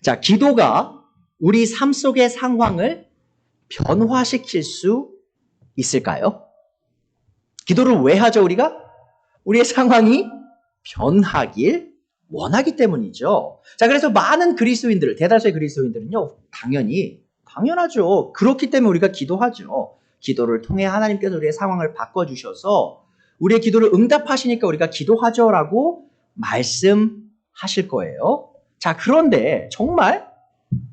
자, 기도가 우리 삶 속의 상황을 변화시킬 수 있을까요? 기도를 왜 하죠, 우리가? 우리의 상황이 변하길 원하기 때문이죠. 자, 그래서 많은 그리스도인들, 대다수의 그리스도인들은요, 당연하죠. 그렇기 때문에 우리가 기도하죠. 기도를 통해 하나님께서 우리의 상황을 바꿔주셔서 우리의 기도를 응답하시니까 우리가 기도하죠라고 말씀하실 거예요. 자, 그런데 정말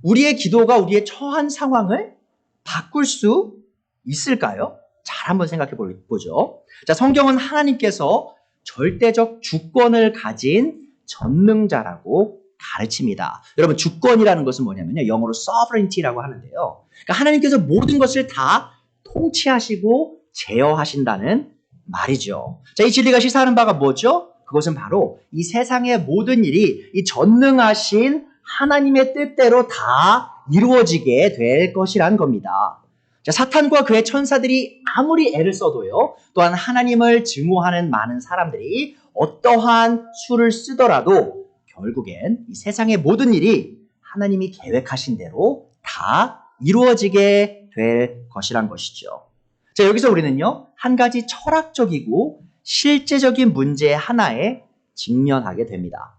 우리의 기도가 우리의 처한 상황을 바꿀 수 있을까요? 잘 한번 생각해 보죠. 자, 성경은 하나님께서 절대적 주권을 가진 전능자라고 가르칩니다. 여러분, 주권이라는 것은 뭐냐면요, 영어로 sovereignty라고 하는데요. 그러니까 하나님께서 모든 것을 다 통치하시고 제어하신다는 말이죠. 자, 이 진리가 시사하는 바가 뭐죠? 그것은 바로 이 세상의 모든 일이 이 전능하신 하나님의 뜻대로 다 이루어지게 될 것이란 겁니다. 자, 사탄과 그의 천사들이 아무리 애를 써도요, 또한 하나님을 증오하는 많은 사람들이 어떠한 수를 쓰더라도 결국엔 이 세상의 모든 일이 하나님이 계획하신 대로 다 이루어지게 될 것이란 것이죠. 자, 여기서 우리는요, 한 가지 철학적이고 실제적인 문제 하나에 직면하게 됩니다.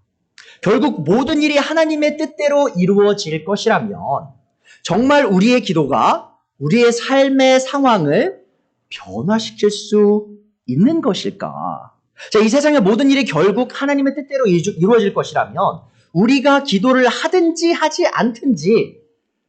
결국 모든 일이 하나님의 뜻대로 이루어질 것이라면 정말 우리의 기도가 우리의 삶의 상황을 변화시킬 수 있는 것일까? 자, 이 세상의 모든 일이 결국 하나님의 뜻대로 이루어질 것이라면 우리가 기도를 하든지 하지 않든지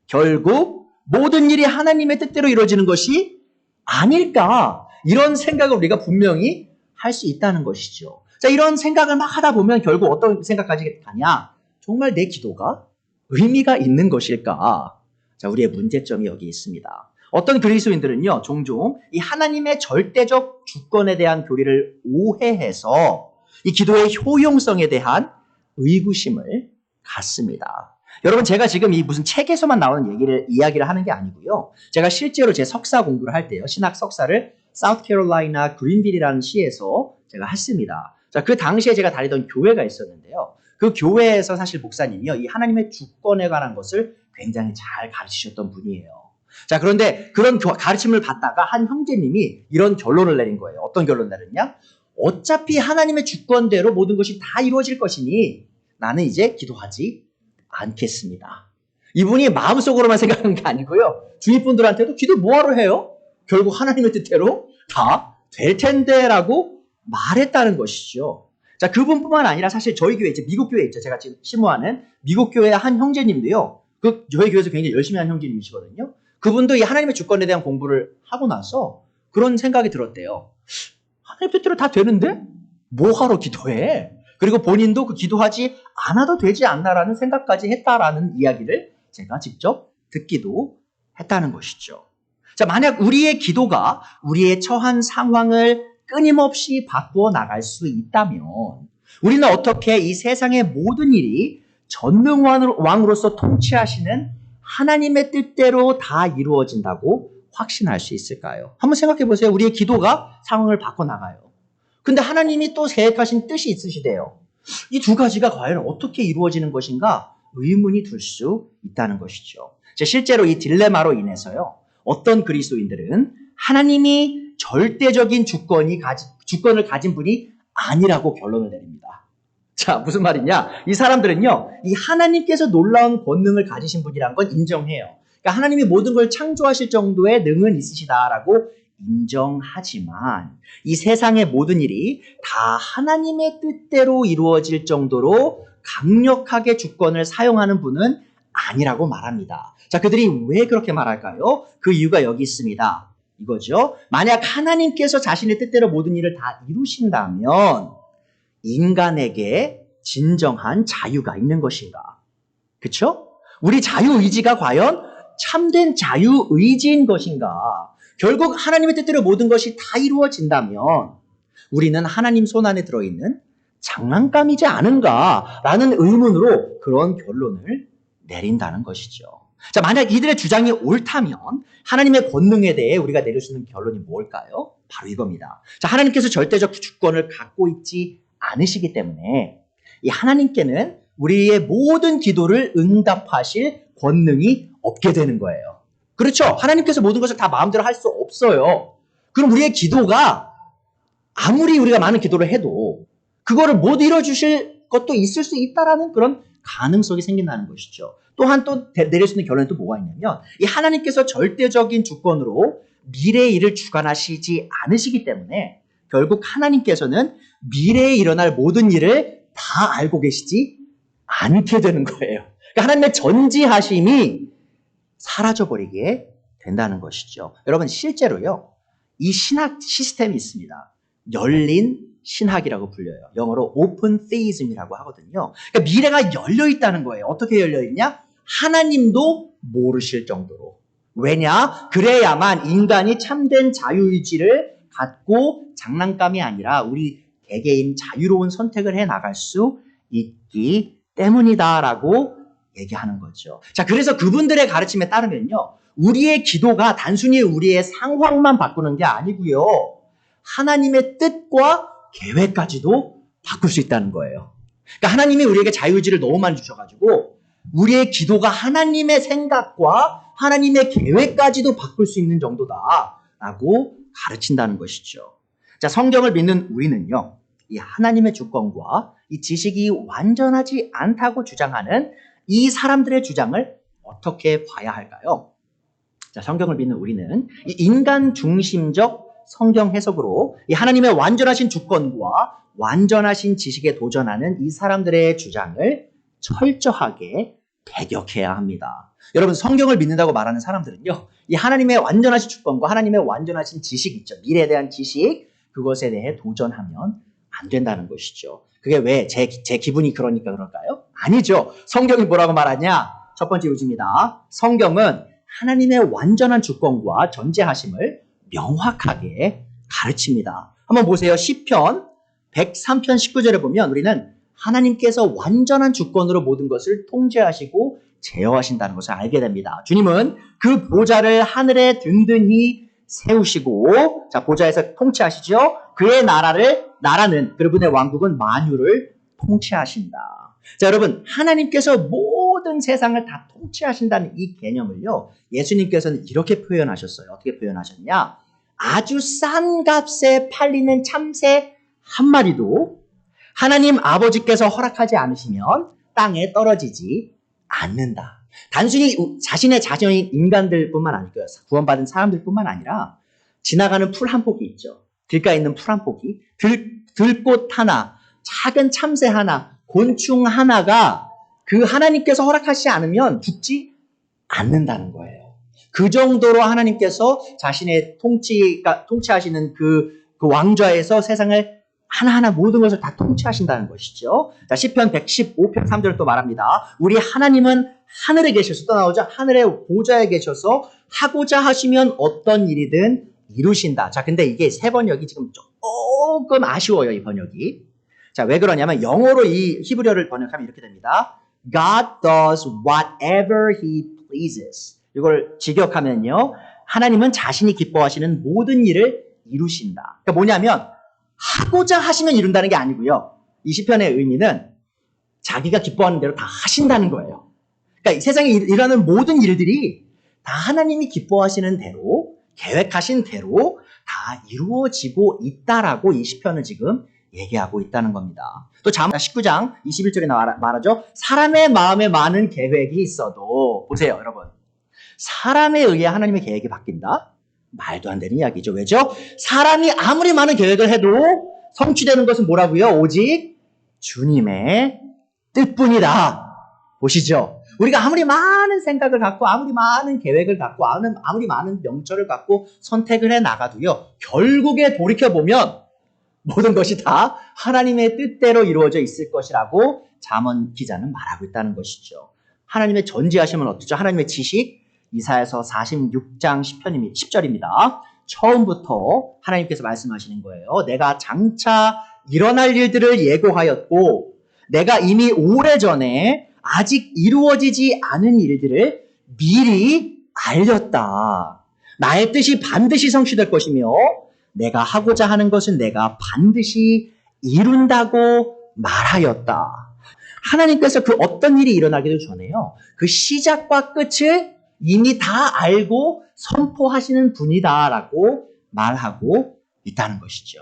결국 모든 일이 하나님의 뜻대로 이루어지는 것이 아닐까? 이런 생각을 우리가 분명히 할 수 있다는 것이죠. 자, 이런 생각을 막 하다 보면 결국 어떤 생각까지 가냐? 정말 내 기도가 의미가 있는 것일까? 자, 우리의 문제점이 여기 있습니다. 어떤 그리스도인들은요, 종종 이 하나님의 절대적 주권에 대한 교리를 오해해서 이 기도의 효용성에 대한 의구심을 갖습니다. 여러분, 제가 지금 이 무슨 책에서만 나오는 이야기를 하는 게 아니고요. 제가 실제로 제 석사 공부를 할 때요, 신학 석사를 사우스캐롤라이나 그린빌이라는 시에서 제가 했습니다. 자, 그 당시에 제가 다니던 교회가 있었는데요. 그 교회에서 사실 목사님이요, 이 하나님의 주권에 관한 것을 굉장히 잘 가르치셨던 분이에요. 자, 그런데 그런 가르침을 받다가 한 형제님이 이런 결론을 내린 거예요. 어떤 결론을 내렸냐? 어차피 하나님의 주권대로 모든 것이 다 이루어질 것이니 나는 이제 기도하지 않겠습니다. 이분이 마음속으로만 생각하는 게 아니고요, 주위 분들한테도 기도 뭐하러 해요? 결국 하나님의 뜻대로 다 될 텐데라고 말했다는 것이죠. 자, 그분뿐만 아니라 사실 저희 교회, 이제 미국 교회 있죠. 제가 지금 심호하는 미국 교회 한 형제님도요, 저희 교회에서 굉장히 열심히 하는 형제님이시거든요. 그분도 이 하나님의 주권에 대한 공부를 하고 나서 그런 생각이 들었대요. 하나님 뜻대로 다 되는데 뭐하러 기도해? 그리고 본인도 그 기도하지 않아도 되지 않나라는 생각까지 했다라는 이야기를 제가 직접 듣기도 했다는 것이죠. 자, 만약 우리의 기도가 우리의 처한 상황을 끊임없이 바꾸어 나갈 수 있다면 우리는 어떻게 이 세상의 모든 일이 전능왕으로서 통치하시는 하나님의 뜻대로 다 이루어진다고 확신할 수 있을까요? 한번 생각해 보세요. 우리의 기도가 상황을 바꿔나가요. 근데 하나님이 또 계획하신 뜻이 있으시대요. 이 두 가지가 과연 어떻게 이루어지는 것인가 의문이 들 수 있다는 것이죠. 실제로 이 딜레마로 인해서요, 어떤 그리스도인들은 하나님이 절대적인 주권을 가진 분이 아니라고 결론을 내립니다. 자, 무슨 말이냐? 이 사람들은요, 이 하나님께서 놀라운 권능을 가지신 분이란 건 인정해요. 그러니까 하나님이 모든 걸 창조하실 정도의 능은 있으시다라고 인정하지만 이 세상의 모든 일이 다 하나님의 뜻대로 이루어질 정도로 강력하게 주권을 사용하는 분은 아니라고 말합니다. 자, 그들이 왜 그렇게 말할까요? 그 이유가 여기 있습니다. 이거죠. 만약 하나님께서 자신의 뜻대로 모든 일을 다 이루신다면 인간에게 진정한 자유가 있는 것인가? 그렇죠? 우리 자유의지가 과연 참된 자유의지인 것인가? 결국 하나님의 뜻대로 모든 것이 다 이루어진다면 우리는 하나님 손안에 들어있는 장난감이지 않은가라는 의문으로 그런 결론을 내린다는 것이죠. 자, 만약 이들의 주장이 옳다면 하나님의 권능에 대해 우리가 내릴 수 있는 결론이 뭘까요? 바로 이겁니다. 자, 하나님께서 절대적 주권을 갖고 있지 않으시기 때문에 이 하나님께는 우리의 모든 기도를 응답하실 권능이 없게 되는 거예요. 그렇죠? 하나님께서 모든 것을 다 마음대로 할 수 없어요. 그럼 우리의 기도가 아무리 우리가 많은 기도를 해도 그거를 못 이뤄주실 것도 있을 수 있다라는 그런 가능성이 생긴다는 것이죠. 또한 또 내릴 수 있는 결론은 또 뭐가 있냐면 이 하나님께서 절대적인 주권으로 미래의 일을 주관하시지 않으시기 때문에 결국 하나님께서는 미래에 일어날 모든 일을 다 알고 계시지 않게 되는 거예요. 그러니까 하나님의 전지하심이 사라져버리게 된다는 것이죠. 여러분 실제로요. 이 신학 시스템이 있습니다. 열린 신학이라고 불려요. 영어로 open theism이라고 하거든요. 그러니까 미래가 열려 있다는 거예요. 어떻게 열려 있냐? 하나님도 모르실 정도로. 왜냐? 그래야만 인간이 참된 자유의지를 갖고 장난감이 아니라 우리 개개인 자유로운 선택을 해 나갈 수 있기 때문이다라고 얘기하는 거죠. 자, 그래서 그분들의 가르침에 따르면요. 우리의 기도가 단순히 우리의 상황만 바꾸는 게 아니고요. 하나님의 뜻과 계획까지도 바꿀 수 있다는 거예요. 그러니까 하나님이 우리에게 자유의지를 너무 많이 주셔가지고 우리의 기도가 하나님의 생각과 하나님의 계획까지도 바꿀 수 있는 정도다라고 가르친다는 것이죠. 자, 성경을 믿는 우리는요. 이 하나님의 주권과 이 지식이 완전하지 않다고 주장하는 이 사람들의 주장을 어떻게 봐야 할까요? 자, 성경을 믿는 우리는 이 인간 중심적 성경 해석으로 이 하나님의 완전하신 주권과 완전하신 지식에 도전하는 이 사람들의 주장을 철저하게 배격해야 합니다. 여러분, 성경을 믿는다고 말하는 사람들은요, 이 하나님의 완전하신 주권과 하나님의 완전하신 지식 있죠. 미래에 대한 지식, 그것에 대해 도전하면 안 된다는 것이죠. 그게 왜 제 기분이 그러니까 그럴까요? 아니죠. 성경이 뭐라고 말하냐? 첫 번째 요지입니다. 성경은 하나님의 완전한 주권과 전제하심을 명확하게 가르칩니다. 한번 보세요. 시편 103편 19절에 보면 우리는 하나님께서 완전한 주권으로 모든 것을 통제하시고 제어하신다는 것을 알게 됩니다. 주님은 그 보좌를 하늘에 든든히 세우시고, 자, 보좌에서 통치하시죠? 그의 나라는, 그분의 왕국은 만유를 통치하신다. 자, 여러분, 하나님께서 모든 세상을 다 통치하신다는 이 개념을요, 예수님께서는 이렇게 표현하셨어요. 어떻게 표현하셨냐? 아주 싼 값에 팔리는 참새 한 마리도 하나님 아버지께서 허락하지 않으시면 땅에 떨어지지 않는다. 단순히 자신의 자녀인 인간들뿐만 아니고요. 구원받은 사람들뿐만 아니라 지나가는 풀 한 포기 있죠. 길가에 있는 풀 한 포기, 들꽃 하나, 작은 참새 하나, 곤충 하나가 그 하나님께서 허락하시지 않으면 죽지 않는다는 거예요. 그 정도로 하나님께서 자신의 통치하시는 그 왕좌에서 세상을 하나하나 모든 것을 다 통치하신다는 것이죠. 자, 시편 115편 3절을 또 말합니다. 우리 하나님은 하늘에 계셔서 또 나오죠. 하늘의 보좌에 계셔서 하고자 하시면 어떤 일이든 이루신다. 자, 근데 이게 세 번역이 지금 조금 아쉬워요, 이 번역이. 자, 왜 그러냐면 영어로 이 히브리어를 번역하면 이렇게 됩니다. God does whatever he pleases. 이걸 직역하면요. 하나님은 자신이 기뻐하시는 모든 일을 이루신다. 그러니까 뭐냐면 하고자 하시면 이룬다는 게 아니고요. 이 시편의 의미는 자기가 기뻐하는 대로 다 하신다는 거예요. 그러니까 이 세상에 일어나는 모든 일들이 다 하나님이 기뻐하시는 대로, 계획하신 대로 다 이루어지고 있다라고 이 시편을 지금 얘기하고 있다는 겁니다. 또 잠언 19장 21절에 말하죠. 사람의 마음에 많은 계획이 있어도, 보세요, 여러분. 사람에 의해 하나님의 계획이 바뀐다? 말도 안 되는 이야기죠. 왜죠? 사람이 아무리 많은 계획을 해도 성취되는 것은 뭐라고요? 오직 주님의 뜻뿐이다. 보시죠. 우리가 아무리 많은 생각을 갖고 아무리 많은 계획을 갖고 아무리 많은 명철을 갖고 선택을 해 나가도요. 결국에 돌이켜보면 모든 것이 다 하나님의 뜻대로 이루어져 있을 것이라고 잠언 기자는 말하고 있다는 것이죠. 하나님의 전지하심은 어떠죠? 하나님의 지식, 이사야서 46장 10절입니다. 처음부터 하나님께서 말씀하시는 거예요. 내가 장차 일어날 일들을 예고하였고 내가 이미 오래전에 아직 이루어지지 않은 일들을 미리 알렸다. 나의 뜻이 반드시 성취될 것이며 내가 하고자 하는 것은 내가 반드시 이룬다고 말하였다. 하나님께서 그 어떤 일이 일어나기도 전에요. 그 시작과 끝을 이미 다 알고 선포하시는 분이다라고 말하고 있다는 것이죠.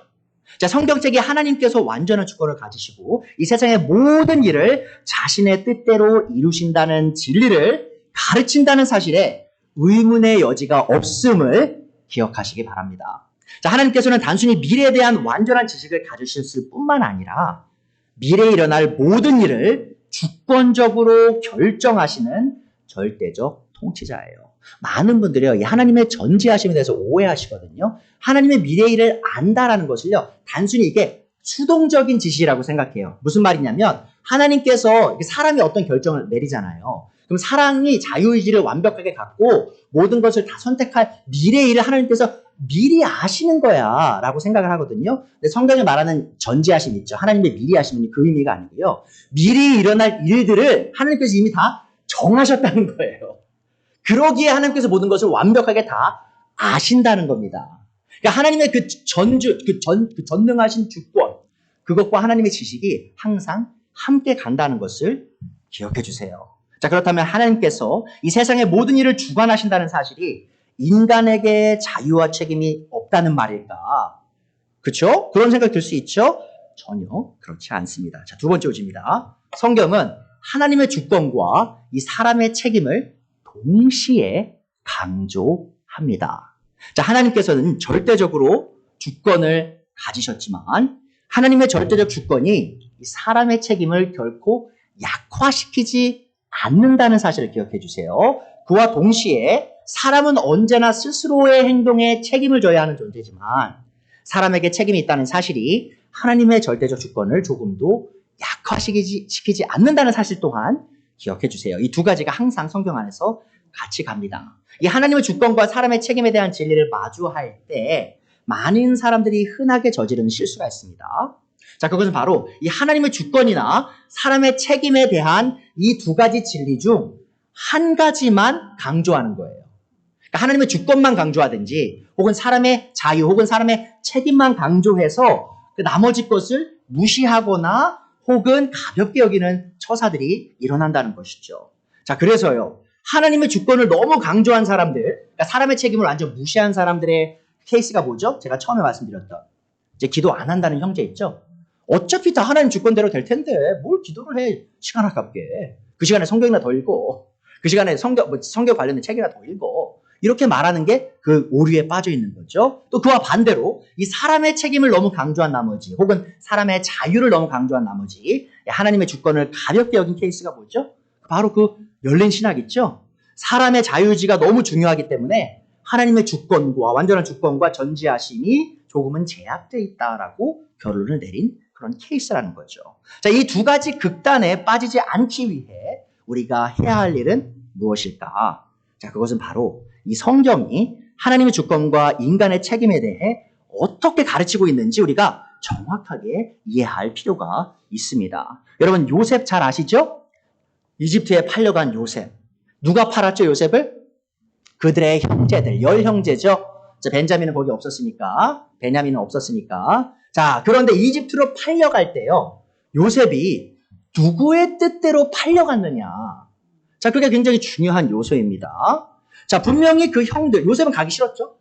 자, 성경책에 하나님께서 완전한 주권을 가지시고 이 세상의 모든 일을 자신의 뜻대로 이루신다는 진리를 가르친다는 사실에 의문의 여지가 없음을 기억하시기 바랍니다. 자, 하나님께서는 단순히 미래에 대한 완전한 지식을 가지셨을 뿐만 아니라 미래에 일어날 모든 일을 주권적으로 결정하시는 절대적 통치자예요. 많은 분들이요, 이 하나님의 전지하심에 대해서 오해하시거든요. 하나님의 미래 일을 안다라는 것을요, 단순히 이게 수동적인 지시라고 생각해요. 무슨 말이냐면 하나님께서 사람이 어떤 결정을 내리잖아요. 그럼 사람이 자유의지를 완벽하게 갖고 모든 것을 다 선택할 미래 일을 하나님께서 미리 아시는 거야 라고 생각을 하거든요. 근데 성경에 말하는 전지하심 있죠. 하나님의 미리 아심은 그 의미가 아니고요. 미리 일어날 일들을 하나님께서 이미 다 정하셨다는 거예요. 그러기에 하나님께서 모든 것을 완벽하게 다 아신다는 겁니다. 그러니까 하나님의 그 전능하신 주권, 그것과 하나님의 지식이 항상 함께 간다는 것을 기억해 주세요. 자, 그렇다면 하나님께서 이 세상의 모든 일을 주관하신다는 사실이 인간에게 자유와 책임이 없다는 말일까? 그렇죠? 그런 생각 들 수 있죠? 전혀 그렇지 않습니다. 자, 두 번째 오집니다. 성경은 하나님의 주권과 이 사람의 책임을 동시에 강조합니다. 자, 하나님께서는 절대적으로 주권을 가지셨지만 하나님의 절대적 주권이 이 사람의 책임을 결코 약화시키지 않는다는 사실을 기억해 주세요. 그와 동시에 사람은 언제나 스스로의 행동에 책임을 져야 하는 존재지만 사람에게 책임이 있다는 사실이 하나님의 절대적 주권을 조금도 약화시키지 않는다는 사실 또한 기억해 주세요. 이 두 가지가 항상 성경 안에서 같이 갑니다. 이 하나님의 주권과 사람의 책임에 대한 진리를 마주할 때 많은 사람들이 흔하게 저지르는 실수가 있습니다. 자, 그것은 바로 이 하나님의 주권이나 사람의 책임에 대한 이 두 가지 진리 중 한 가지만 강조하는 거예요. 그러니까 하나님의 주권만 강조하든지 혹은 사람의 자유 혹은 사람의 책임만 강조해서 그 나머지 것을 무시하거나 혹은 가볍게 여기는 처사들이 일어난다는 것이죠. 자, 그래서요, 하나님의 주권을 너무 강조한 사람들, 그러니까 사람의 책임을 완전 무시한 사람들의 케이스가 뭐죠? 제가 처음에 말씀드렸던 이제 기도 안 한다는 형제 있죠? 어차피 다 하나님 주권대로 될 텐데 뭘 기도를 해, 시간 아깝게. 그 시간에 성경이나 더 읽어. 그 시간에 성경 관련된 책이나 더 읽어. 이렇게 말하는 게 그 오류에 빠져 있는 거죠. 또 그와 반대로 이 사람의 책임을 너무 강조한 나머지 혹은 사람의 자유를 너무 강조한 나머지 하나님의 주권을 가볍게 여긴 케이스가 뭐죠? 바로 그 열린 신학 있죠? 사람의 자유의지가 너무 중요하기 때문에 하나님의 주권과 완전한 주권과 전지하심이 조금은 제약되어 있다라고 결론을 내린 그런 케이스라는 거죠. 자, 이 두 가지 극단에 빠지지 않기 위해 우리가 해야 할 일은 무엇일까? 자, 그것은 바로 이 성경이 하나님의 주권과 인간의 책임에 대해 어떻게 가르치고 있는지 우리가 정확하게 이해할 필요가 있습니다. 여러분, 요셉 잘 아시죠? 이집트에 팔려간 요셉. 누가 팔았죠, 요셉을? 그들의 형제들, 열 형제죠. 자, 베냐민은 거기 없었으니까. 자, 그런데 이집트로 팔려갈 때요, 요셉이 누구의 뜻대로 팔려갔느냐. 자, 그게 굉장히 중요한 요소입니다. 자, 분명히 그 형들, 요셉은 가기 싫었죠?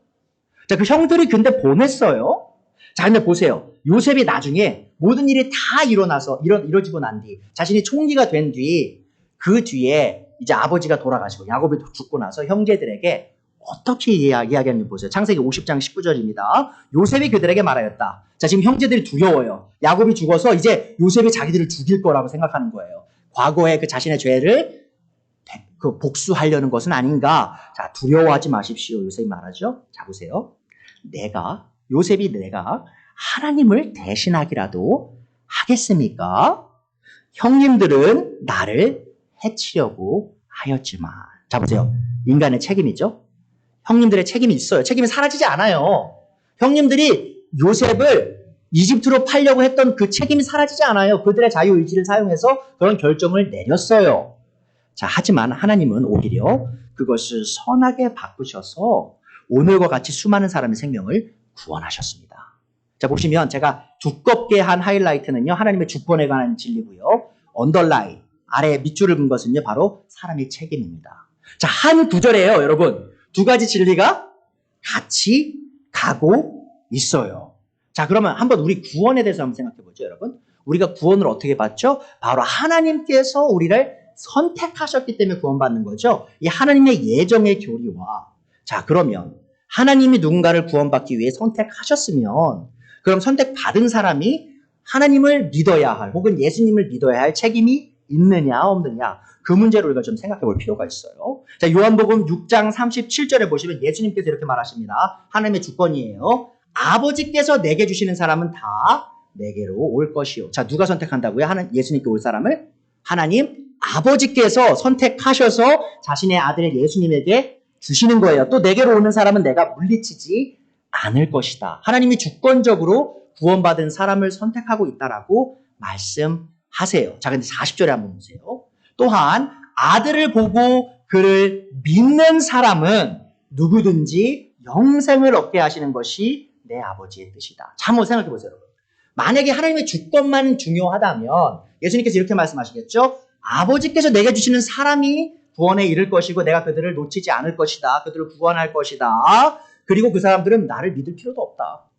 자, 그 형들이 근데 보냈어요. 자, 근데 보세요. 요셉이 나중에 모든 일이 다 이루어지고 난 뒤, 자신이 총리가 된 뒤, 그 뒤에 이제 아버지가 돌아가시고 야곱이 죽고 나서 형제들에게 어떻게 이야기하는지 보세요. 창세기 50장 19절입니다. 요셉이 그들에게 말하였다. 자, 지금 형제들이 두려워요. 야곱이 죽어서 이제 요셉이 자기들을 죽일 거라고 생각하는 거예요. 과거에 그 자신의 죄를 복수하려는 것은 아닌가. 자, 두려워하지 마십시오. 요셉이 말하죠. 자, 보세요. 요셉이 내가 하나님을 대신하기라도 하겠습니까? 형님들은 나를 해치려고 하였지만. 자, 보세요. 인간의 책임이죠. 형님들의 책임이 있어요. 책임이 사라지지 않아요. 형님들이 요셉을 이집트로 팔려고 했던 그 책임이 사라지지 않아요. 그들의 자유의지를 사용해서 그런 결정을 내렸어요. 자, 하지만 하나님은 오히려 그것을 선하게 바꾸셔서 오늘과 같이 수많은 사람의 생명을 구원하셨습니다. 자, 보시면 제가 두껍게 한 하이라이트는요, 하나님의 주권에 관한 진리고요. 언더라인, 아래 밑줄을 긋은 것은요, 바로 사람의 책임입니다. 자, 한 구절이에요, 여러분. 두 가지 진리가 같이 가고 있어요. 자, 그러면 한번 우리 구원에 대해서 한번 생각해 보죠, 여러분. 우리가 구원을 어떻게 받죠? 바로 하나님께서 우리를 선택하셨기 때문에 구원받는 거죠. 이 하나님의 예정의 교리와, 자, 그러면 하나님이 누군가를 구원받기 위해 선택하셨으면, 그럼 선택받은 사람이 하나님을 믿어야 할, 혹은 예수님을 믿어야 할 책임이 있느냐 없느냐, 그 문제를 우리가 좀 생각해 볼 필요가 있어요. 자, 요한복음 6장 37절에 보시면 예수님께서 이렇게 말하십니다. 하나님의 주권이에요. 아버지께서 내게 주시는 사람은 다 내게로 올 것이요. 자, 누가 선택한다고요? 예수님께 올 사람을? 하나님 아버지께서 선택하셔서 자신의 아들 예수님에게 주시는 거예요. 또 내게로 오는 사람은 내가 물리치지 않을 것이다. 하나님이 주권적으로 구원받은 사람을 선택하고 있다라고 말씀하세요. 자, 근데 40절에 한번 보세요. 또한 아들을 보고 그를 믿는 사람은 누구든지 영생을 얻게 하시는 것이 내 아버지의 뜻이다. 자, 한번 생각해 보세요, 여러분. 만약에 하나님의 주권만 중요하다면 예수님께서 이렇게 말씀하시겠죠? 아버지께서 내게 주시는 사람이 구원에 이를 것이고 내가 그들을 놓치지 않을 것이다. 그들을 구원할 것이다. 그리고 그 사람들은 나를 믿을 필요도 없다.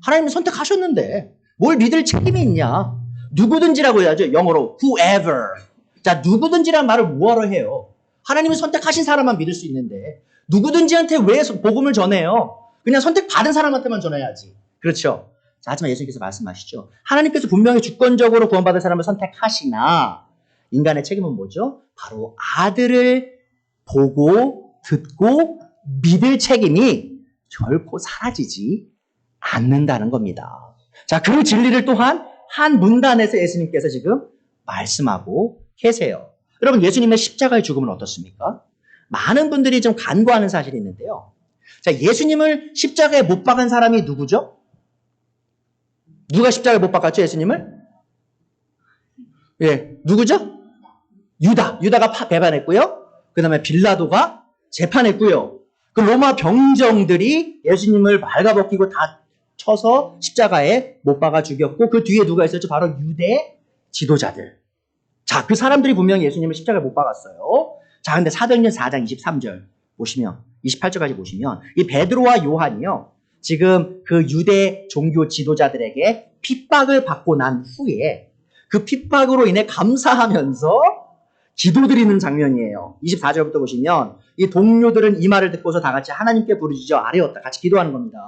하나님이 선택하셨는데 뭘 믿을 책임이 있냐? 누구든지라고 해야죠. 영어로 whoever. 자, 누구든지란 말을 뭐하러 해요? 하나님이 선택하신 사람만 믿을 수 있는데 누구든지한테 왜 복음을 전해요? 그냥 선택받은 사람한테만 전해야지. 그렇죠? 자, 하지만 예수님께서 말씀하시죠. 하나님께서 분명히 주권적으로 구원받을 사람을 선택하시나 인간의 책임은 뭐죠? 바로 아들을 보고 듣고 믿을 책임이 결코 사라지지 않는다는 겁니다. 자, 그 진리를 또한 한 문단에서 예수님께서 지금 말씀하고 계세요. 여러분, 예수님의 십자가의 죽음은 어떻습니까? 많은 분들이 좀 간과하는 사실이 있는데요. 자, 예수님을 십자가에 못 박은 사람이 누구죠? 누가 십자가에 못 박았죠, 예수님을? 예, 누구죠? 유다가 배반했고요. 그 다음에 빌라도가 재판했고요. 그 로마 병정들이 예수님을 발가벗기고 다 쳐서 십자가에 못 박아 죽였고, 그 뒤에 누가 있었죠? 바로 유대 지도자들. 자, 그 사람들이 분명히 예수님을 십자가에 못 박았어요. 자, 근데 사도행전 4장 23절 보시면, 28절까지 보시면, 이 베드로와 요한이요, 지금 그 유대 종교 지도자들에게 핍박을 받고 난 후에 그 핍박으로 인해 감사하면서 기도드리는 장면이에요. 24절부터 보시면 이 동료들은 이 말을 듣고서 다 같이 하나님께 부르짖어 아뢰었다. 같이 기도하는 겁니다.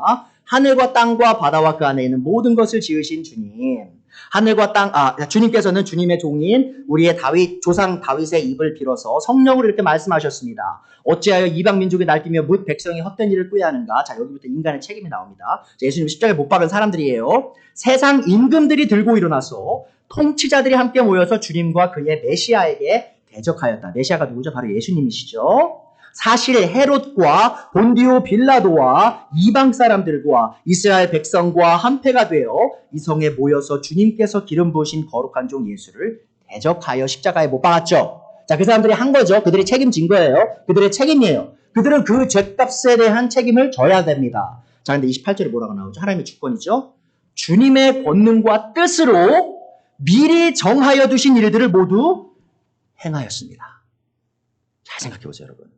하늘과 땅과 바다와 그 안에 있는 모든 것을 지으신 주님. 하늘과 땅, 주님께서는 주님의 종인 우리의 조상 다윗의 입을 빌어서 성령으로 이렇게 말씀하셨습니다. 어찌하여 이방 민족이 날뛰며 뭇 백성이 헛된 일을 꾀하는가? 자, 여기부터 인간의 책임이 나옵니다. 자, 예수님 십자가에 못 박은 사람들이에요. 세상 임금들이 들고 일어나서 통치자들이 함께 모여서 주님과 그의 메시아에게 대적하였다. 메시아가 누구죠? 바로 예수님이시죠. 사실 헤롯과 본디오 빌라도와 이방 사람들과 이스라엘 백성과 한패가 되어 이 성에 모여서 주님께서 기름 부으신 거룩한 종 예수를 대적하여 십자가에 못 박았죠. 자, 그 사람들이 한 거죠. 그들이 책임진 거예요. 그들의 책임이에요. 그들은 그 죄값에 대한 책임을 져야 됩니다. 자, 근데 28절에 뭐라고 나오죠? 하나님의 주권이죠. 주님의 권능과 뜻으로 미리 정하여 두신 일들을 모두 행하였습니다. 잘 생각해 보세요, 여러분.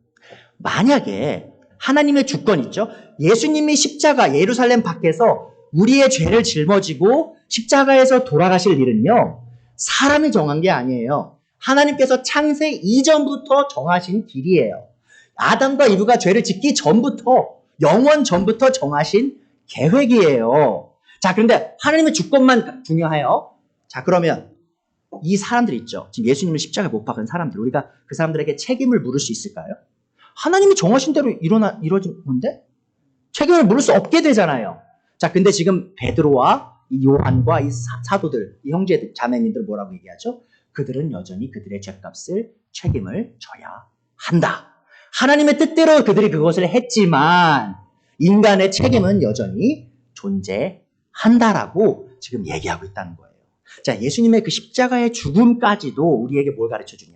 만약에 하나님의 주권 있죠? 예수님이 십자가 예루살렘 밖에서 우리의 죄를 짊어지고 십자가에서 돌아가실 일은요, 사람이 정한 게 아니에요. 하나님께서 창세 이전부터 정하신 길이에요. 아담과 이브가 죄를 짓기 전부터, 영원 전부터 정하신 계획이에요. 자, 그런데 하나님의 주권만 중요해요. 자, 그러면 이 사람들 있죠? 지금 예수님을 십자가에 못 박은 사람들, 우리가 그 사람들에게 책임을 물을 수 있을까요? 하나님이 정하신 대로 이루어진 건데? 책임을 물을 수 없게 되잖아요. 자, 근데 지금 베드로와 이 요한과 이 사도들, 이 형제 자매님들 뭐라고 얘기하죠? 그들은 여전히 그들의 죄값을 책임을 져야 한다. 하나님의 뜻대로 그들이 그것을 했지만 인간의 책임은 여전히 존재한다라고 지금 얘기하고 있다는 거예요. 자, 예수님의 그 십자가의 죽음까지도 우리에게 뭘 가르쳐 주냐?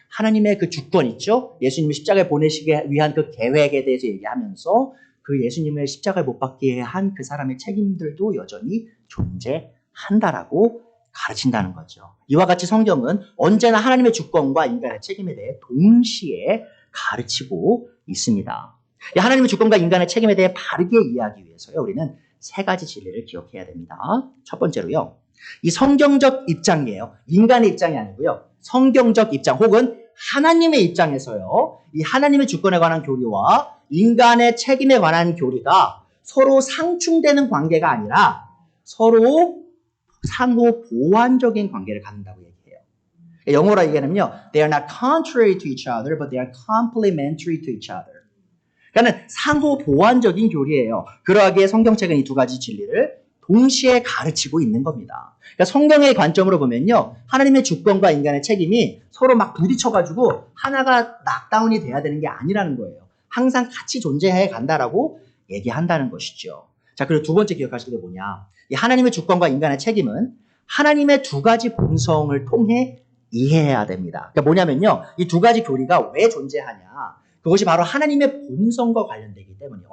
하나님의 그 주권 있죠? 예수님을 십자가에 보내시기 위한 그 계획에 대해서 얘기하면서 그 예수님을 십자가에 못 박게 한 그 사람의 책임들도 여전히 존재한다라고 가르친다는 거죠. 이와 같이 성경은 언제나 하나님의 주권과 인간의 책임에 대해 동시에 가르치고 있습니다. 이 하나님의 주권과 인간의 책임에 대해 바르게 이해하기 위해서요, 우리는 세 가지 진리를 기억해야 됩니다. 첫 번째로요, 이 성경적 입장이에요. 인간의 입장이 아니고요, 성경적 입장 혹은 하나님의 입장에서요, 이 하나님의 주권에 관한 교리와 인간의 책임에 관한 교리가 서로 상충되는 관계가 아니라 서로 상호 보완적인 관계를 갖는다고 얘기해요. 영어로 얘기하면요, they are not contrary to each other, but they are complementary to each other. 그러니까 상호 보완적인 교리예요. 그러하기에 성경책은 이 두 가지 진리를 동시에 가르치고 있는 겁니다. 그러니까 성경의 관점으로 보면요, 하나님의 주권과 인간의 책임이 서로 막 부딪혀가지고 하나가 락다운이 돼야 되는 게 아니라는 거예요. 항상 같이 존재해 간다라고 얘기한다는 것이죠. 자, 그리고 두 번째 기억하실 게 뭐냐, 이 하나님의 주권과 인간의 책임은 하나님의 두 가지 본성을 통해 이해해야 됩니다. 그러니까 뭐냐면요, 이 두 가지 교리가 왜 존재하냐, 그것이 바로 하나님의 본성과 관련되기 때문에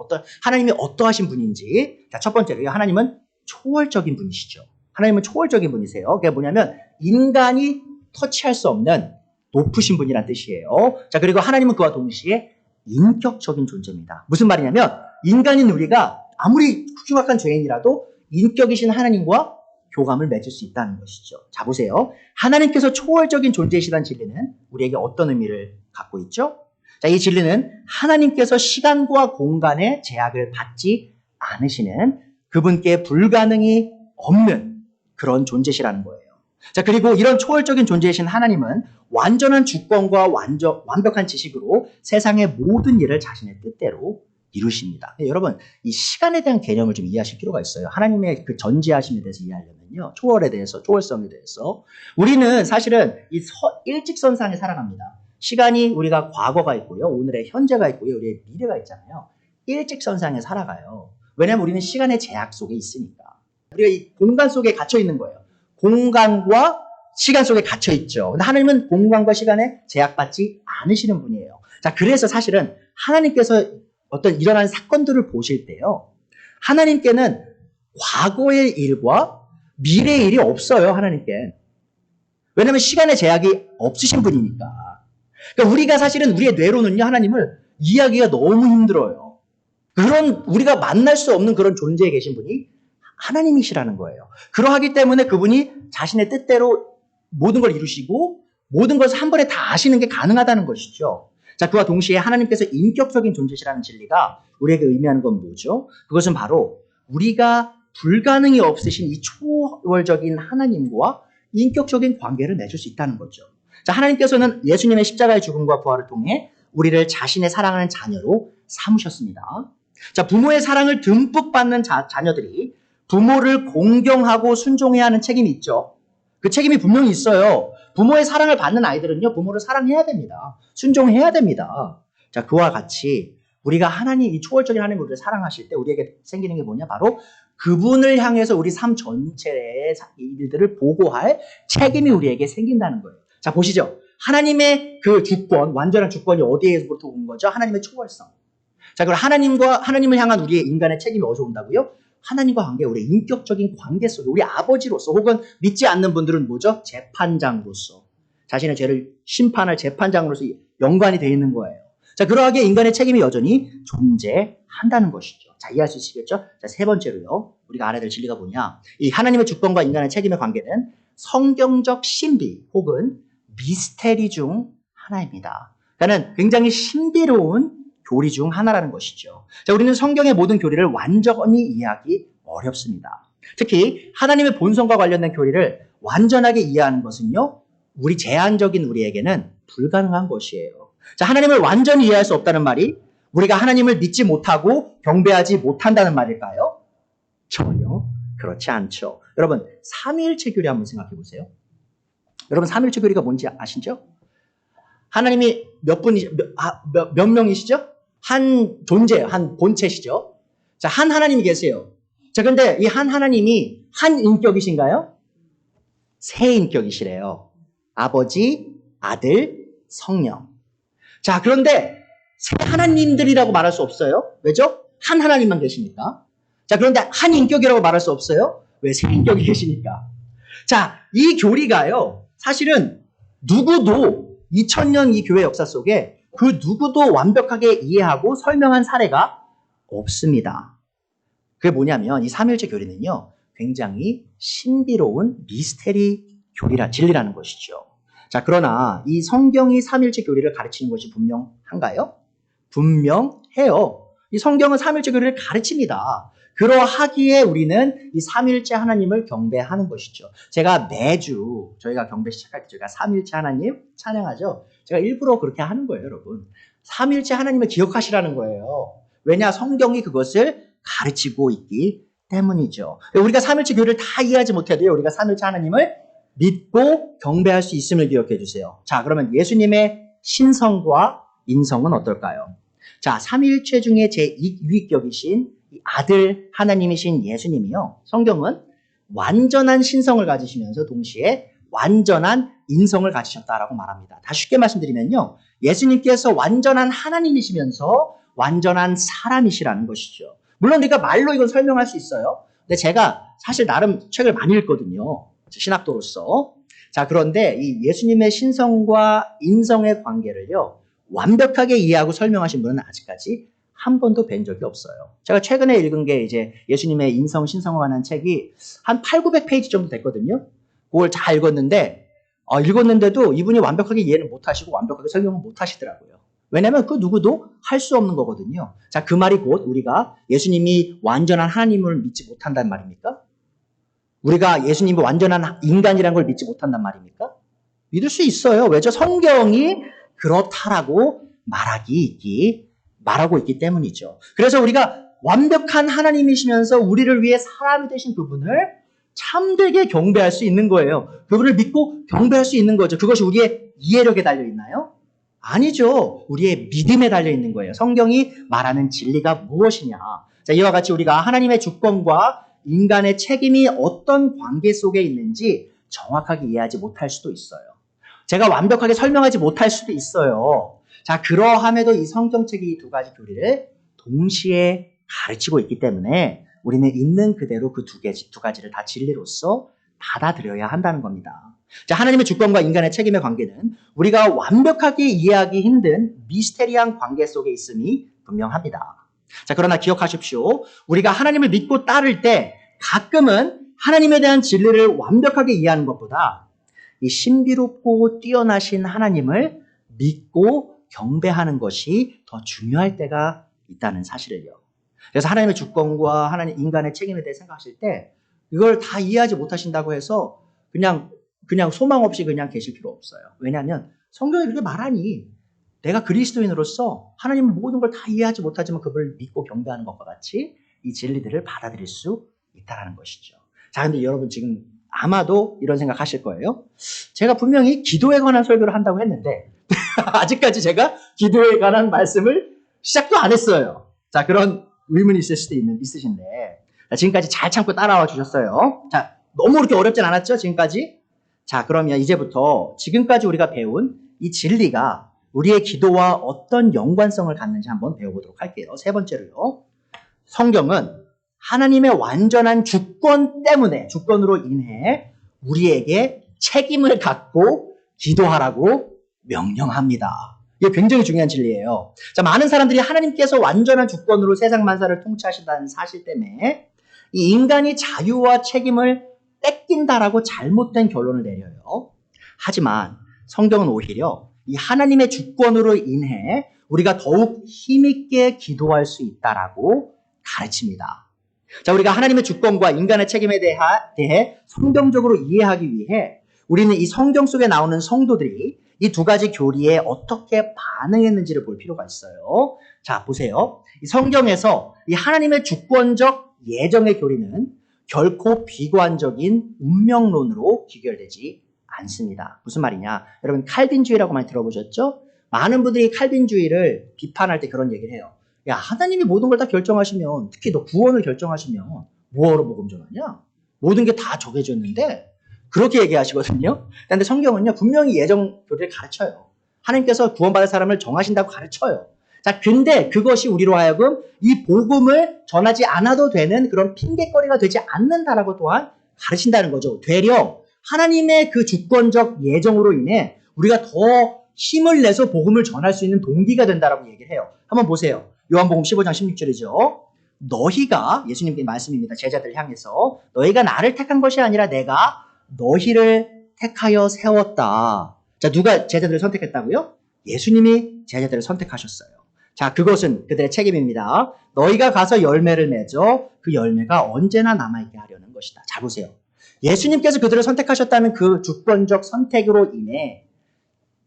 하나님이 어떠하신 분인지. 자, 첫 번째로 하나님은 초월적인 분이시죠. 하나님은 초월적인 분이세요. 그게 뭐냐면 인간이 터치할 수 없는 높으신 분이란 뜻이에요. 자, 그리고 하나님은 그와 동시에 인격적인 존재입니다. 무슨 말이냐면 인간인 우리가 아무리 흉악한 죄인이라도 인격이신 하나님과 교감을 맺을 수 있다는 것이죠. 자, 보세요. 하나님께서 초월적인 존재이시다는 진리는 우리에게 어떤 의미를 갖고 있죠? 자, 이 진리는 하나님께서 시간과 공간의 제약을 받지 않으시는, 그분께 불가능이 없는 그런 존재시라는 거예요. 자, 그리고 이런 초월적인 존재이신 하나님은 완전한 주권과 완벽한 지식으로 세상의 모든 일을 자신의 뜻대로 이루십니다. 여러분, 이 시간에 대한 개념을 좀 이해하실 필요가 있어요. 하나님의 그 전지하심에 대해서 이해하려면요, 초월에 대해서, 초월성에 대해서. 우리는 사실은 이 일직선상에 살아갑니다. 시간이 우리가 과거가 있고요, 오늘의 현재가 있고요, 우리의 미래가 있잖아요. 일직선상에 살아가요. 왜냐하면 우리는 시간의 제약 속에 있으니까. 우리가 이 공간 속에 갇혀 있는 거예요. 공간과 시간 속에 갇혀 있죠. 근데 하나님은 공간과 시간에 제약받지 않으시는 분이에요. 자, 그래서 사실은 하나님께서 어떤 일어난 사건들을 보실 때요, 하나님께는 과거의 일과 미래의 일이 없어요, 하나님께. 왜냐하면 시간의 제약이 없으신 분이니까. 그러니까 우리가 사실은 우리의 뇌로는요, 하나님을 이해하기가 너무 힘들어요. 그런 우리가 만날 수 없는 그런 존재에 계신 분이 하나님이시라는 거예요. 그러하기 때문에 그분이 자신의 뜻대로 모든 걸 이루시고 모든 것을 한 번에 다 아시는 게 가능하다는 것이죠. 자, 그와 동시에 하나님께서 인격적인 존재시라는 진리가 우리에게 의미하는 건 뭐죠? 그것은 바로 우리가 불가능이 없으신 이 초월적인 하나님과 인격적인 관계를 맺을 수 있다는 거죠. 자, 하나님께서는 예수님의 십자가의 죽음과 부활을 통해 우리를 자신의 사랑하는 자녀로 삼으셨습니다. 자, 부모의 사랑을 듬뿍 받는 자녀들이 부모를 공경하고 순종해야 하는 책임이 있죠. 그 책임이 분명히 있어요. 부모의 사랑을 받는 아이들은요, 부모를 사랑해야 됩니다. 순종해야 됩니다. 자, 그와 같이 우리가 하나님, 이 초월적인 하나님 우리를 사랑하실 때 우리에게 생기는 게 뭐냐? 바로 그분을 향해서 우리 삶 전체의 일들을 보고할 책임이 우리에게 생긴다는 거예요. 자, 보시죠. 하나님의 그 주권, 완전한 주권이 어디에서부터 온 거죠? 하나님의 초월성. 자, 그럼 하나님을 향한 우리의 인간의 책임이 어디서 온다고요? 하나님과 관계, 우리 인격적인 관계 속에 우리 아버지로서, 혹은 믿지 않는 분들은 뭐죠? 재판장으로서, 자신의 죄를 심판할 재판장으로서 연관이 되어 있는 거예요. 자, 그러하기에 인간의 책임이 여전히 존재한다는 것이죠. 자, 이해할 수 있으시겠죠? 자, 세 번째로요, 우리가 알아야 될 진리가 뭐냐? 이 하나님의 주권과 인간의 책임의 관계는 성경적 신비 혹은 미스테리 중 하나입니다. 그러니까 굉장히 신비로운 교리 중 하나라는 것이죠. 자, 우리는 성경의 모든 교리를 완전히 이해하기 어렵습니다. 특히 하나님의 본성과 관련된 교리를 완전하게 이해하는 것은요, 우리 제한적인 우리에게는 불가능한 것이에요. 자, 하나님을 완전히 이해할 수 없다는 말이 우리가 하나님을 믿지 못하고 경배하지 못한다는 말일까요? 전혀 그렇지 않죠. 여러분, 삼위일체 교리 한번 생각해 보세요. 여러분, 삼위일체 교리가 뭔지 아시죠? 하나님이 몇 명이시죠? 한 존재, 한 본체시죠. 자, 한 하나님이 계세요. 자, 그런데 이 한 하나님이 한 인격이신가요? 세 인격이시래요. 아버지, 아들, 성령. 자, 그런데 세 하나님들이라고 말할 수 없어요. 왜죠? 한 하나님만 계시니까. 자, 그런데 한 인격이라고 말할 수 없어요. 왜? 세 인격이 계시니까. 자, 이 교리가요. 사실은 누구도 2000년 이 교회 역사 속에 그 누구도 완벽하게 이해하고 설명한 사례가 없습니다. 그게 뭐냐면 이 삼일체 교리는요. 굉장히 신비로운 미스테리 진리라는 것이죠. 자, 그러나 이 성경이 삼일체 교리를 가르치는 것이 분명한가요? 분명해요. 이 성경은 삼일체 교리를 가르칩니다. 그러하기에 우리는 이 삼일체 하나님을 경배하는 것이죠. 제가 매주 저희가 경배 시작할 때 저희가 삼일체 하나님 찬양하죠. 제가 일부러 그렇게 하는 거예요, 여러분. 삼일체 하나님을 기억하시라는 거예요. 왜냐? 성경이 그것을 가르치고 있기 때문이죠. 우리가 삼일체 교리를 다 이해하지 못해도요. 우리가 삼일체 하나님을 믿고 경배할 수 있음을 기억해 주세요. 자, 그러면 예수님의 신성과 인성은 어떨까요? 자, 삼일체 중에 제2위격이신 아들 하나님이신 예수님이요. 성경은 완전한 신성을 가지시면서 동시에 완전한 인성을 가지셨다라고 말합니다. 다 쉽게 말씀드리면요. 예수님께서 완전한 하나님이시면서 완전한 사람이시라는 것이죠. 물론 우리가 말로 이건 설명할 수 있어요. 근데 제가 사실 나름 책을 많이 읽거든요. 신학도로서. 자, 그런데 이 예수님의 신성과 인성의 관계를요. 완벽하게 이해하고 설명하신 분은 아직까지 한 번도 뵌 적이 없어요. 제가 최근에 읽은 게 이제 예수님의 인성, 신성에 관한 책이 한 800~900페이지 정도 됐거든요. 그걸 잘 읽었는데도 이분이 완벽하게 이해는 못하시고 완벽하게 설명은 못하시더라고요. 왜냐하면 그 누구도 할 수 없는 거거든요. 자, 그 말이 곧 우리가 예수님이 완전한 하나님을 믿지 못한다는 말입니까? 우리가 예수님이 완전한 인간이라는 걸 믿지 못한단 말입니까? 믿을 수 있어요. 왜죠? 성경이 그렇다라고 말하고 있기 때문이죠. 그래서 우리가 완벽한 하나님이시면서 우리를 위해 사람이 되신 그분을 참되게 경배할 수 있는 거예요. 그분을 믿고 경배할 수 있는 거죠. 그것이 우리의 이해력에 달려있나요? 아니죠. 우리의 믿음에 달려있는 거예요. 성경이 말하는 진리가 무엇이냐. 자, 이와 같이 우리가 하나님의 주권과 인간의 책임이 어떤 관계 속에 있는지 정확하게 이해하지 못할 수도 있어요. 제가 완벽하게 설명하지 못할 수도 있어요. 자, 그러함에도 이 성경책이 이 두 가지 교리를 동시에 가르치고 있기 때문에 우리는 있는 그대로 그 두 가지를 다 진리로서 받아들여야 한다는 겁니다. 자, 하나님의 주권과 인간의 책임의 관계는 우리가 완벽하게 이해하기 힘든 미스테리한 관계 속에 있음이 분명합니다. 자, 그러나 기억하십시오. 우리가 하나님을 믿고 따를 때 가끔은 하나님에 대한 진리를 완벽하게 이해하는 것보다 이 신비롭고 뛰어나신 하나님을 믿고 경배하는 것이 더 중요할 때가 있다는 사실을요. 그래서 하나님의 주권과 인간의 책임에 대해 생각하실 때 이걸 다 이해하지 못하신다고 해서 그냥 소망 없이 그냥 계실 필요 없어요. 왜냐하면 성경이 그렇게 말하니 내가 그리스도인으로서 하나님은 모든 걸 다 이해하지 못하지만 그분을 믿고 경배하는 것과 같이 이 진리들을 받아들일 수 있다는 것이죠. 자, 근데 여러분 지금 아마도 이런 생각 하실 거예요. 제가 분명히 기도에 관한 설교를 한다고 했는데 아직까지 제가 기도에 관한 말씀을 시작도 안 했어요. 자, 그런 의문이 있을 수도 있으신데 자, 지금까지 잘 참고 따라와 주셨어요. 자, 너무 그렇게 어렵진 않았죠? 지금까지? 자, 그러면 이제부터 지금까지 우리가 배운 이 진리가 우리의 기도와 어떤 연관성을 갖는지 한번 배워보도록 할게요. 세 번째로요. 성경은 하나님의 완전한 주권으로 인해 우리에게 책임을 갖고 기도하라고 명령합니다. 이게 굉장히 중요한 진리예요. 자, 많은 사람들이 하나님께서 완전한 주권으로 세상 만사를 통치하신다는 사실 때문에 이 인간이 자유와 책임을 뺏긴다라고 잘못된 결론을 내려요. 하지만 성경은 오히려 이 하나님의 주권으로 인해 우리가 더욱 힘있게 기도할 수 있다라고 가르칩니다. 자, 우리가 하나님의 주권과 인간의 책임에 대해 성경적으로 이해하기 위해 우리는 이 성경 속에 나오는 성도들이 이 두 가지 교리에 어떻게 반응했는지를 볼 필요가 있어요. 자, 보세요. 이 성경에서 이 하나님의 주권적 예정의 교리는 결코 비관적인 운명론으로 귀결되지 않습니다. 무슨 말이냐? 여러분 칼빈주의라고 많이 들어보셨죠? 많은 분들이 칼빈주의를 비판할 때 그런 얘기를 해요. 야, 하나님이 모든 걸 다 결정하시면, 특히 너 구원을 결정하시면 뭐하러 복음 전하냐? 모든 게 다 정해졌는데 그렇게 얘기하시거든요. 그런데 성경은요 분명히 예정 교리를 가르쳐요. 하나님께서 구원받을 사람을 정하신다고 가르쳐요. 자, 근데 그것이 우리로 하여금 이 복음을 전하지 않아도 되는 그런 핑계거리가 되지 않는다라고 또한 가르친다는 거죠. 되려 하나님의 그 주권적 예정으로 인해 우리가 더 힘을 내서 복음을 전할 수 있는 동기가 된다라고 얘기를 해요. 한번 보세요. 요한복음 15장 16절이죠. 너희가, 예수님의 말씀입니다. 제자들 향해서 너희가 나를 택한 것이 아니라 내가 너희를 택하여 세웠다. 자, 누가 제자들을 선택했다고요? 예수님이 제자들을 선택하셨어요. 자, 그것은 그들의 책임입니다. 너희가 가서 열매를 맺어 그 열매가 언제나 남아있게 하려는 것이다. 자, 보세요. 예수님께서 그들을 선택하셨다는 그 주권적 선택으로 인해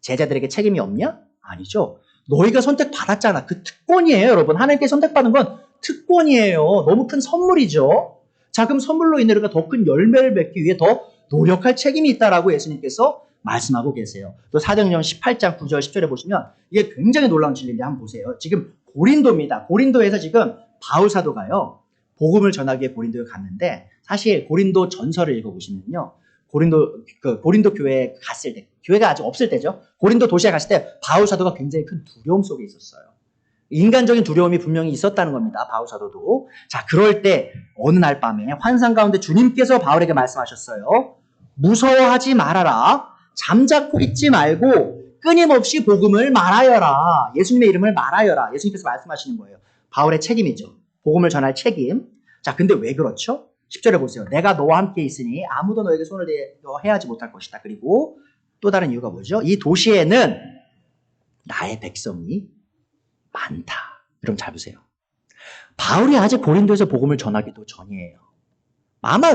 제자들에게 책임이 없냐? 아니죠. 너희가 선택받았잖아. 그 특권이에요, 여러분. 하나님께 선택받은 건 특권이에요. 너무 큰 선물이죠. 자, 그럼 선물로 인해 우리가 더 큰 열매를 맺기 위해 더 노력할 책임이 있다라고 예수님께서 말씀하고 계세요. 또 사도행전 18장 9절 10절에 보시면 이게 굉장히 놀라운 진리인데 한번 보세요. 지금 고린도입니다. 고린도에서 지금 바울 사도가요. 복음을 전하기 위해 고린도에 갔는데 사실 고린도 전서를 읽어보시면요. 고린도 교회에 갔을 때, 교회가 아직 없을 때죠. 고린도 도시에 갔을 때 바울 사도가 굉장히 큰 두려움 속에 있었어요. 인간적인 두려움이 분명히 있었다는 겁니다. 바울 사도도. 자, 그럴 때 어느 날 밤에 환상 가운데 주님께서 바울에게 말씀하셨어요. 무서워하지 말아라. 잠자코 있지 말고 끊임없이 복음을 말하여라. 예수님의 이름을 말하여라. 예수님께서 말씀하시는 거예요. 바울의 책임이죠. 복음을 전할 책임. 자, 근데 왜 그렇죠? 10절에 보세요. 내가 너와 함께 있으니 아무도 너에게 손을 대어 해하지 못할 것이다. 그리고 또 다른 이유가 뭐죠? 이 도시에는 나의 백성이 많다. 여러분 잘 보세요. 바울이 아직 고린도에서 복음을 전하기도 전이에요. 아마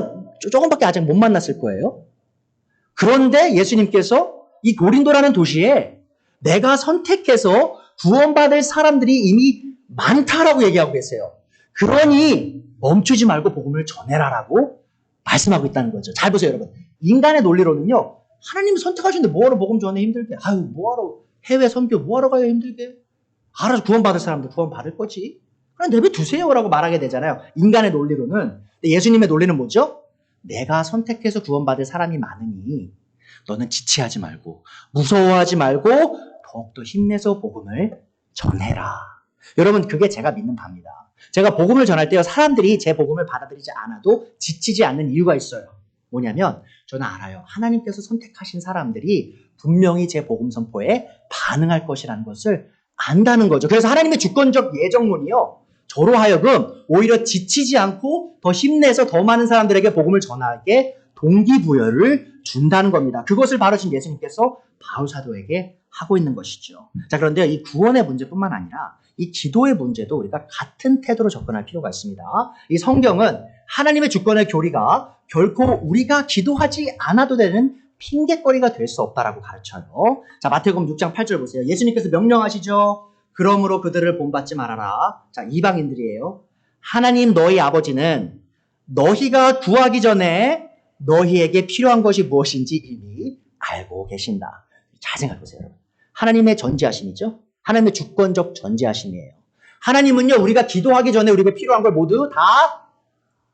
조금밖에 아직 못 만났을 거예요. 그런데 예수님께서 이 고린도라는 도시에 내가 선택해서 구원받을 사람들이 이미 많다라고 얘기하고 계세요. 그러니 멈추지 말고 복음을 전해라라고 말씀하고 있다는 거죠. 잘 보세요, 여러분. 인간의 논리로는요. 하나님 선택하셨는데 뭐하러 복음 전해 힘들게. 아유, 뭐하러 해외 선교 뭐하러 가요 힘들게. 알아서 구원받을 사람도 구원받을 거지. 그냥 내버려두세요라고 말하게 되잖아요. 인간의 논리로는. 근데 예수님의 논리는 뭐죠? 내가 선택해서 구원받을 사람이 많으니 너는 지체하지 말고 무서워하지 말고 더욱더 힘내서 복음을 전해라. 여러분 그게 제가 믿는 바입니다. 제가 복음을 전할 때요. 사람들이 제 복음을 받아들이지 않아도 지치지 않는 이유가 있어요. 뭐냐면 저는 알아요. 하나님께서 선택하신 사람들이 분명히 제 복음 선포에 반응할 것이라는 것을 안다는 거죠. 그래서 하나님의 주권적 예정론이요. 저로 하여금 오히려 지치지 않고 더 힘내서 더 많은 사람들에게 복음을 전하게 동기부여를 준다는 겁니다. 그것을 바로 지금 예수님께서 바울 사도에게 하고 있는 것이죠. 자, 그런데 이 구원의 문제뿐만 아니라 이 기도의 문제도 우리가 같은 태도로 접근할 필요가 있습니다. 이 성경은 하나님의 주권의 교리가 결코 우리가 기도하지 않아도 되는 핑계거리가 될 수 없다라고 가르쳐요. 자, 마태복음 6장 8절 보세요. 예수님께서 명령하시죠. 그러므로 그들을 본받지 말아라. 자, 이방인들이에요. 하나님 너희 아버지는 너희가 구하기 전에 너희에게 필요한 것이 무엇인지 이미 알고 계신다. 잘 생각해 보세요, 여러분. 하나님의 전지하심이죠. 하나님의 주권적 전지하심이에요. 하나님은요, 우리가 기도하기 전에 우리가 필요한 걸 모두 다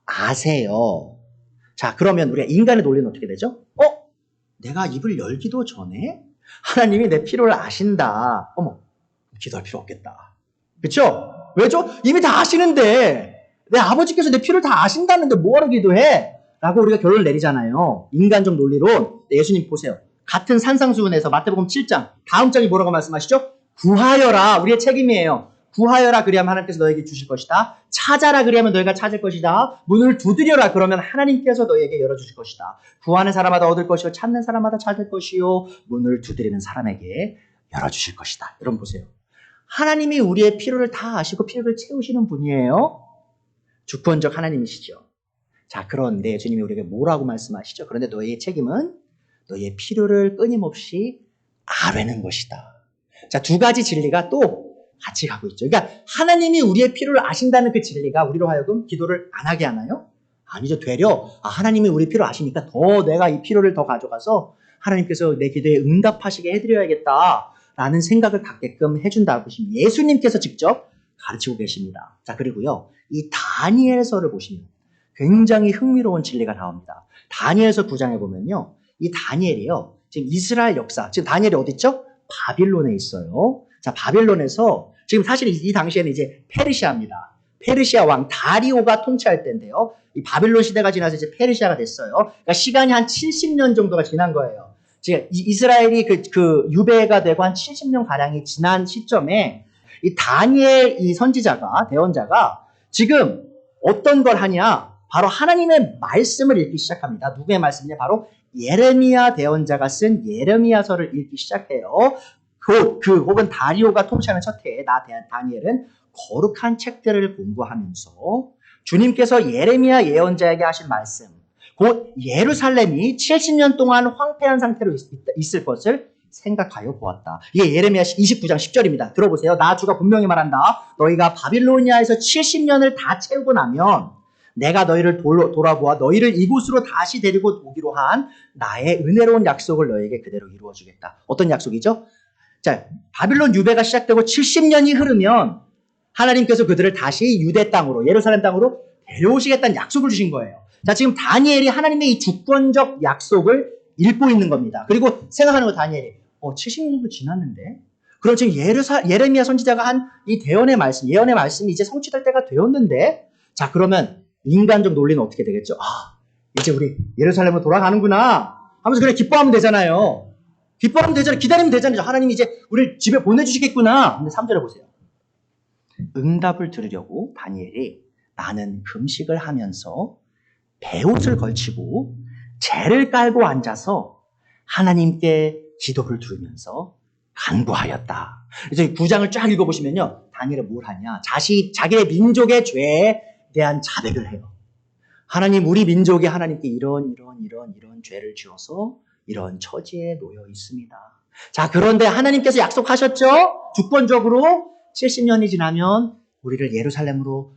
아세요. 자, 그러면 우리가 인간의 논리는 어떻게 되죠? 내가 입을 열기도 전에 하나님이 내 필요를 아신다. 어머, 기도할 필요 없겠다. 그렇죠? 왜죠? 이미 다 아시는데 내 아버지께서 내 필요를 다 아신다는데 뭐하러 기도해? 라고 우리가 결론을 내리잖아요. 인간적 논리로. 예수님 보세요. 같은 산상수훈에서 마태복음 7장 다음 장이 뭐라고 말씀하시죠? 구하여라. 우리의 책임이에요. 구하여라 그리하면 하나님께서 너에게 주실 것이다. 찾아라 그리하면 너희가 찾을 것이다. 문을 두드려라 그러면 하나님께서 너희에게 열어주실 것이다. 구하는 사람마다 얻을 것이요 찾는 사람마다 찾을 것이요 문을 두드리는 사람에게 열어주실 것이다. 여러분 보세요. 하나님이 우리의 필요를 다 아시고 필요를 채우시는 분이에요. 주권적 하나님이시죠. 자, 그런데 주님이 우리에게 뭐라고 말씀하시죠? 그런데 너희의 책임은 너희의 필요를 끊임없이 아뢰는 것이다. 자, 두 가지 진리가 또 같이 가고 있죠. 그러니까 하나님이 우리의 필요를 아신다는 그 진리가 우리로 하여금 기도를 안 하게 하나요? 아니죠. 되려 하나님이 우리 필요 아시니까 더 내가 이 필요를 더 가져가서 하나님께서 내 기도에 응답하시게 해드려야겠다라는 생각을 갖게끔 해준다고 예수님께서 직접 가르치고 계십니다. 자, 그리고요. 이 다니엘서를 보시면 굉장히 흥미로운 진리가 나옵니다. 다니엘서 9장에 보면요. 이 다니엘이요. 지금 이스라엘 역사, 지금 다니엘이 어디 있죠? 바빌론에 있어요. 자, 바빌론에서 지금 사실 이 당시에는 이제 페르시아입니다. 페르시아 왕 다리오가 통치할 때인데요. 이 바빌론 시대가 지나서 이제 페르시아가 됐어요. 그러니까 시간이 한 70년 정도가 지난 거예요. 즉 이스라엘이 그 유배가 되고 한 70년 가량이 지난 시점에 이 다니엘 이 선지자가 대언자가 지금 어떤 걸 하냐? 바로 하나님의 말씀을 읽기 시작합니다. 누구의 말씀이냐? 바로 예레미야 대언자가 쓴 예레미야서를 읽기 시작해요. 혹은 다리오가 통치하는 첫 해에 다니엘은 거룩한 책들을 공부하면서 주님께서 예레미야 예언자에게 하신 말씀, 곧 예루살렘이 70년 동안 황폐한 상태로 있을 것을 생각하여 보았다. 이게 예레미야 29장 10절입니다. 들어보세요. 나 주가 분명히 말한다. 너희가 바빌로니아에서 70년을 다 채우고 나면 내가 너희를 돌아보아 너희를 이곳으로 다시 데리고 오기로 한 나의 은혜로운 약속을 너희에게 그대로 이루어주겠다. 어떤 약속이죠? 자, 바빌론 유배가 시작되고 70년이 흐르면 하나님께서 그들을 다시 유대 땅으로, 예루살렘 땅으로 데려오시겠다는 약속을 주신 거예요. 자, 지금 다니엘이 하나님의 이 주권적 약속을 읽고 있는 겁니다. 그리고 생각하는 거 다니엘이 70년도 지났는데 그럼 지금 예레미야 선지자가 한 이 예언의 말씀이 이제 성취될 때가 되었는데 자, 그러면 인간적 논리는 어떻게 되겠죠? 이제 우리 예루살렘으로 돌아가는구나 하면서 그냥 기뻐하면 되잖아요. 기다리면 되잖아요. 하나님이 이제 우리를 집에 보내주시겠구나. 근데 3절에 보세요. 응답을 들으려고 다니엘이 나는 금식을 하면서 베옷을 걸치고 재를 깔고 앉아서 하나님께 기도를 들으면서 간구하였다. 그래서 9장을 쫙 읽어보시면요. 다니엘은 뭘 하냐. 자기의 민족의 죄에 대한 자백을 해요. 하나님, 우리 민족이 하나님께 이런 죄를 지어서 이런 처지에 놓여 있습니다. 자, 그런데 하나님께서 약속하셨죠? 주권적으로 70년이 지나면 우리를 예루살렘으로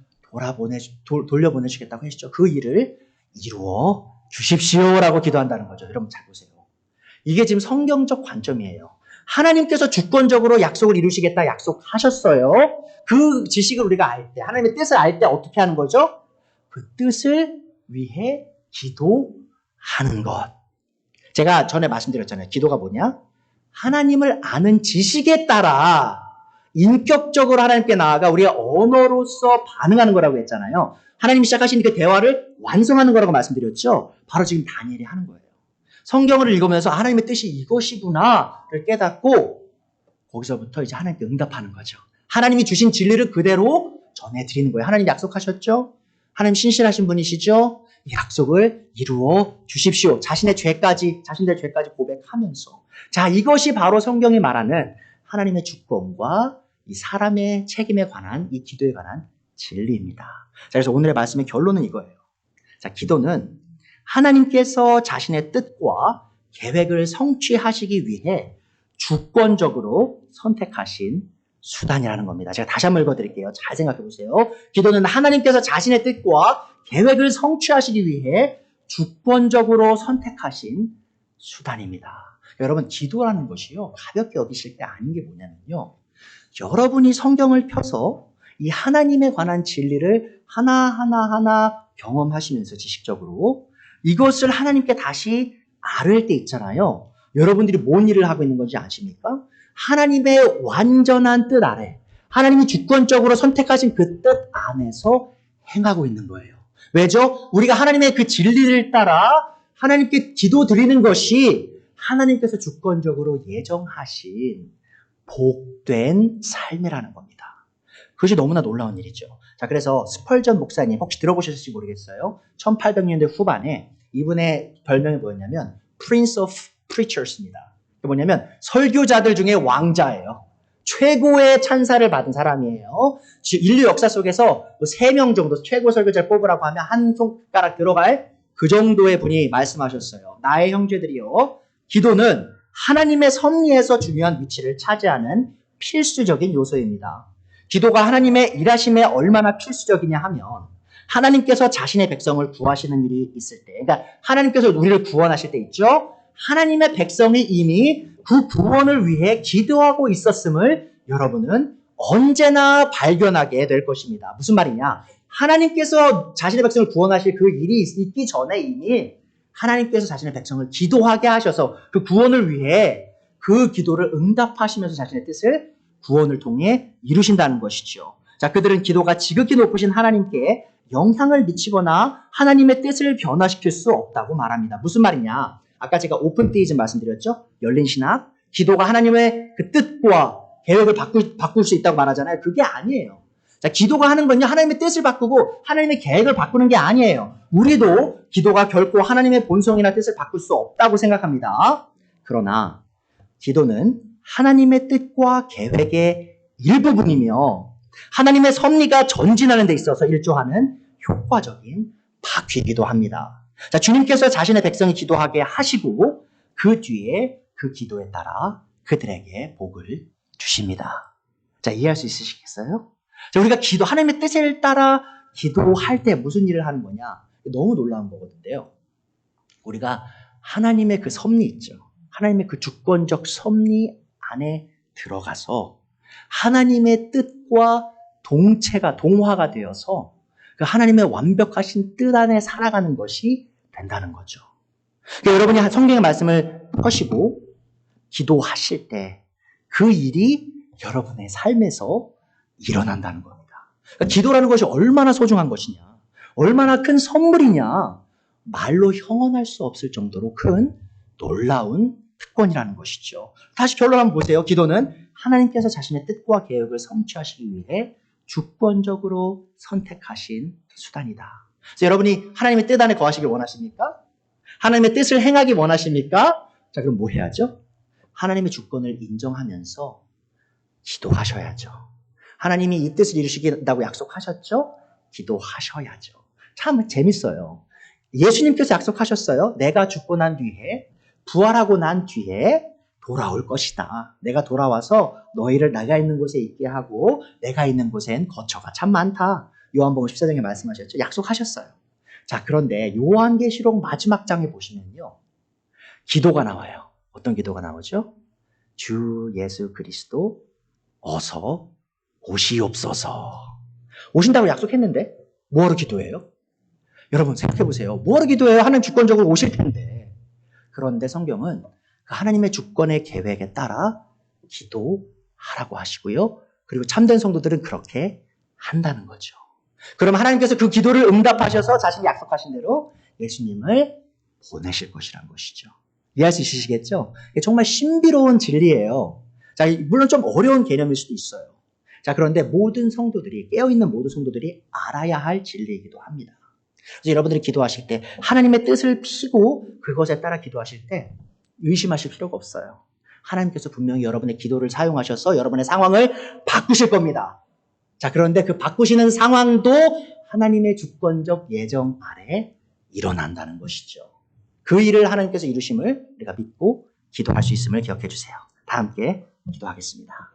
돌려보내주겠다고 하셨죠. 그 일을 이루어 주십시오라고 기도한다는 거죠. 여러분 잘 보세요. 이게 지금 성경적 관점이에요. 하나님께서 주권적으로 약속을 이루시겠다 약속하셨어요. 그 지식을 우리가 알 때, 하나님의 뜻을 알 때 어떻게 하는 거죠? 그 뜻을 위해 기도하는 것. 제가 전에 말씀드렸잖아요. 기도가 뭐냐? 하나님을 아는 지식에 따라 인격적으로 하나님께 나아가 우리가 언어로서 반응하는 거라고 했잖아요. 하나님이 시작하신 그 대화를 완성하는 거라고 말씀드렸죠. 바로 지금 다니엘이 하는 거예요. 성경을 읽으면서 하나님의 뜻이 이것이구나를 깨닫고 거기서부터 이제 하나님께 응답하는 거죠. 하나님이 주신 진리를 그대로 전해드리는 거예요. 하나님 약속하셨죠? 하나님 신실하신 분이시죠? 이 약속을 이루어 주십시오. 자신의 죄까지 고백하면서. 자, 이것이 바로 성경이 말하는 하나님의 주권과 이 사람의 책임에 관한, 이 기도에 관한 진리입니다. 자, 그래서 오늘의 말씀의 결론은 이거예요. 자, 기도는 하나님께서 자신의 뜻과 계획을 성취하시기 위해 주권적으로 선택하신 수단이라는 겁니다. 제가 다시 한번 읽어드릴게요. 잘 생각해 보세요. 기도는 하나님께서 자신의 뜻과 계획을 성취하시기 위해 주권적으로 선택하신 수단입니다. 여러분, 기도라는 것이요, 가볍게 여기실 게 아닌 게 뭐냐면요, 여러분이 성경을 펴서 이 하나님에 관한 진리를 하나하나 경험하시면서 지식적으로 이것을 하나님께 다시 아를 때 있잖아요. 여러분들이 뭔 일을 하고 있는 건지 아십니까? 하나님의 완전한 뜻 아래, 하나님이 주권적으로 선택하신 그 뜻 안에서 행하고 있는 거예요. 왜죠? 우리가 하나님의 그 진리를 따라 하나님께 기도 드리는 것이 하나님께서 주권적으로 예정하신 복된 삶이라는 겁니다. 그것이 너무나 놀라운 일이죠. 자, 그래서 스펄전 목사님 혹시 들어보셨을지 모르겠어요. 1800년대 후반에 이분의 별명이 뭐였냐면 Prince of Preachers입니다. 뭐냐면 설교자들 중에 왕자예요. 최고의 찬사를 받은 사람이에요. 인류 역사 속에서 3명 정도 최고 설교자를 뽑으라고 하면 한 손가락 들어갈 그 정도의 분이 말씀하셨어요. 나의 형제들이요, 기도는 하나님의 섭리에서 중요한 위치를 차지하는 필수적인 요소입니다. 기도가 하나님의 일하심에 얼마나 필수적이냐 하면 하나님께서 자신의 백성을 구하시는 일이 있을 때, 그러니까 하나님께서 우리를 구원하실 때 있죠. 하나님의 백성이 이미 그 구원을 위해 기도하고 있었음을 여러분은 언제나 발견하게 될 것입니다. 무슨 말이냐? 하나님께서 자신의 백성을 구원하실 그 일이 있기 전에 이미 하나님께서 자신의 백성을 기도하게 하셔서 그 구원을 위해 그 기도를 응답하시면서 자신의 뜻을 구원을 통해 이루신다는 것이죠. 자, 그들은 기도가 지극히 높으신 하나님께 영향을 미치거나 하나님의 뜻을 변화시킬 수 없다고 말합니다. 무슨 말이냐? 아까 제가 오픈 테이즘 말씀드렸죠? 열린 신학. 기도가 하나님의 그 뜻과 계획을 바꿀 수 있다고 말하잖아요. 그게 아니에요. 자, 기도가 하는 건요, 하나님의 뜻을 바꾸고 하나님의 계획을 바꾸는 게 아니에요. 우리도 기도가 결코 하나님의 본성이나 뜻을 바꿀 수 없다고 생각합니다. 그러나 기도는 하나님의 뜻과 계획의 일부분이며 하나님의 섭리가 전진하는 데 있어서 일조하는 효과적인 바퀴이기도 합니다. 자, 주님께서 자신의 백성이 기도하게 하시고 그 뒤에 그 기도에 따라 그들에게 복을 주십니다. 자, 이해할 수 있으시겠어요? 자, 우리가 하나님의 뜻을 따라 기도할 때 무슨 일을 하는 거냐? 너무 놀라운 거거든요. 우리가 하나님의 그 섭리 있죠. 하나님의 그 주권적 섭리 안에 들어가서 하나님의 뜻과 동화가 되어서 그 하나님의 완벽하신 뜻 안에 살아가는 것이 된다는 거죠. 그러니까 여러분이 성경의 말씀을 펴시고 기도하실 때 그 일이 여러분의 삶에서 일어난다는 겁니다. 그러니까 기도라는 것이 얼마나 소중한 것이냐, 얼마나 큰 선물이냐, 말로 형언할 수 없을 정도로 큰 놀라운 특권이라는 것이죠. 다시 결론 한번 보세요. 기도는 하나님께서 자신의 뜻과 계획을 성취하시기 위해 주권적으로 선택하신 수단이다. 그래서 여러분이 하나님의 뜻 안에 거하시길 원하십니까? 하나님의 뜻을 행하기 원하십니까? 자, 그럼 뭐 해야죠? 하나님의 주권을 인정하면서 기도하셔야죠. 하나님이 이 뜻을 이루시겠다고 약속하셨죠? 기도하셔야죠. 참 재밌어요. 예수님께서 약속하셨어요. 내가 죽고 난 뒤에, 부활하고 난 뒤에 돌아올 것이다. 내가 돌아와서 너희를 내가 있는 곳에 있게 하고 내가 있는 곳엔 거처가 참 많다. 요한복음 14장에 말씀하셨죠. 약속하셨어요. 자, 그런데 요한계시록 마지막 장에 보시면요, 기도가 나와요. 어떤 기도가 나오죠? 주 예수 그리스도 어서 오시옵소서. 오신다고 약속했는데 뭐하러 기도해요? 여러분 생각해 보세요. 뭐하러 기도해요? 하나님 주권적으로 오실 텐데. 그런데 성경은 그 하나님의 주권의 계획에 따라 기도하라고 하시고요. 그리고 참된 성도들은 그렇게 한다는 거죠. 그럼 하나님께서 그 기도를 응답하셔서 자신이 약속하신 대로 예수님을 보내실 것이란 것이죠. 이해할 수 있으시겠죠? 이게 정말 신비로운 진리예요. 자, 물론 좀 어려운 개념일 수도 있어요. 자, 그런데 모든 성도들이, 깨어있는 모든 성도들이 알아야 할 진리이기도 합니다. 그래서 여러분들이 기도하실 때 하나님의 뜻을 피고 그것에 따라 기도하실 때 의심하실 필요가 없어요. 하나님께서 분명히 여러분의 기도를 사용하셔서 여러분의 상황을 바꾸실 겁니다. 자, 그런데 그 바꾸시는 상황도 하나님의 주권적 예정 아래 일어난다는 것이죠. 그 일을 하나님께서 이루심을 우리가 믿고 기도할 수 있음을 기억해 주세요. 다 함께 기도하겠습니다.